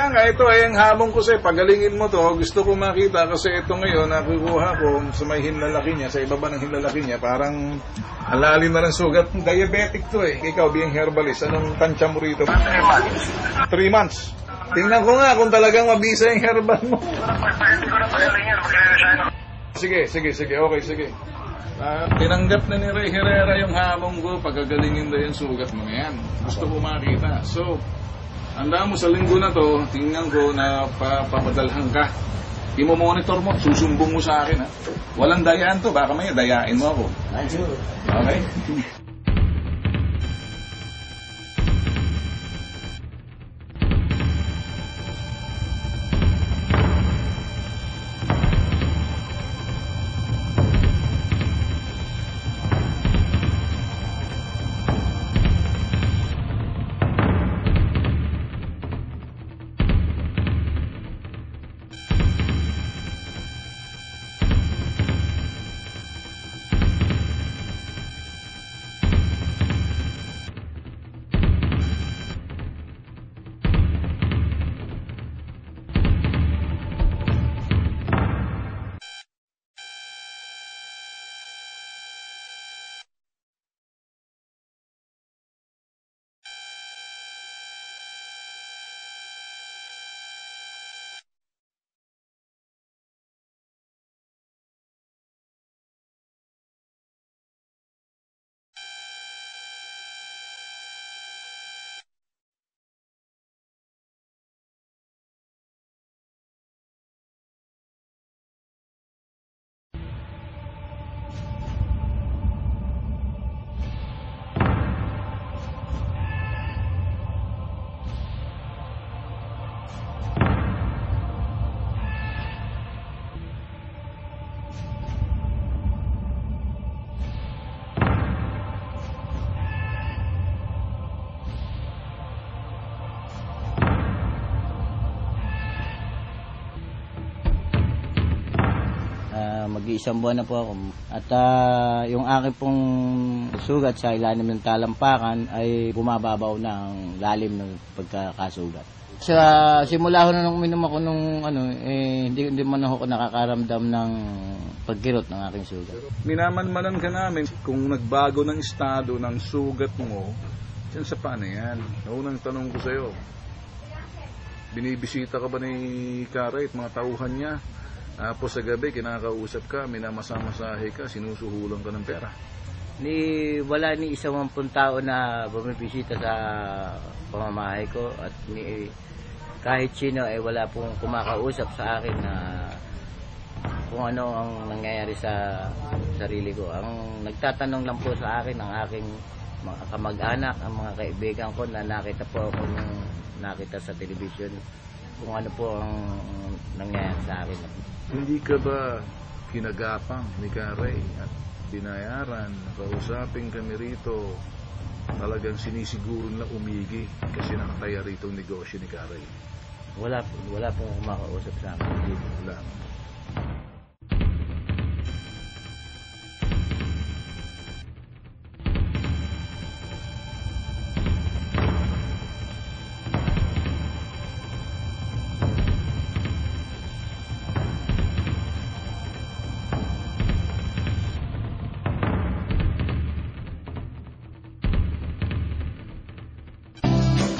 Kaya nga, ito ay ang hamon ko sa'yo. Pagalingin mo to, gusto ko makita kasi ito ngayon, nakukuha ko sa may hinlalaki niya, sa ibaba ng hinlalaki niya, parang alalim na ng sugat. Diabetic to eh. Ikaw, being herbalist, anong tansya mo rito? 3 months. 3 months. Tingnan ko nga kung talagang mabisa yung herbal mo. Hindi ko na pagalingin. Magre-resign ako. Sige. Okay, sige. Tinanggap na ni Ray Herrera yung hamon ko, pagagalingin na yung sugat mo yan. Gusto ko makita. So, handa mo sa linggo na to, tingnan ko na papadalhan ka. Imo-monitor mo, susumbong mo sa akin ha. Walang dayaan to, baka may dayain mo ako. Okay? Mag-iisang buwan na po ako. At yung aking pong sugat sa ilalim ng talampakan ay bumababaw na ang lalim ng pagkakasugat. Sa simula ko na nung uminom ako hindi man ako nakakaramdam ng pagkirot ng aking sugat. Minamanmanan ka namin kung nagbago ng estado ng sugat mo, dyan sa paano yan? Naunang tanong ko sa'yo, binibisita ka ba ni Karay at mga tauhan niya? Tapos sa gabi, kinakausap ka, minamasahe ka, sinusuhulan ka ng pera. Wala ni isang tao na bumibisita sa pamamahay ko at kahit sino ay wala pong kumakausap sa akin na kung ano ang nangyayari sa sarili ko. Ang nagtatanong lang po sa akin ang aking mga kamag-anak, ang mga kaibigan ko na nakita po ako nung nakita sa television kung ano po ang nangyayari sa akin. Hindi ka ba kinagapang ni Karay at binayaran, kausapin kami rito, talagang sinisiguro na umigi kasi nakataya rito ang negosyo ni Karay? Wala pong kumakausap sa akin. Wala.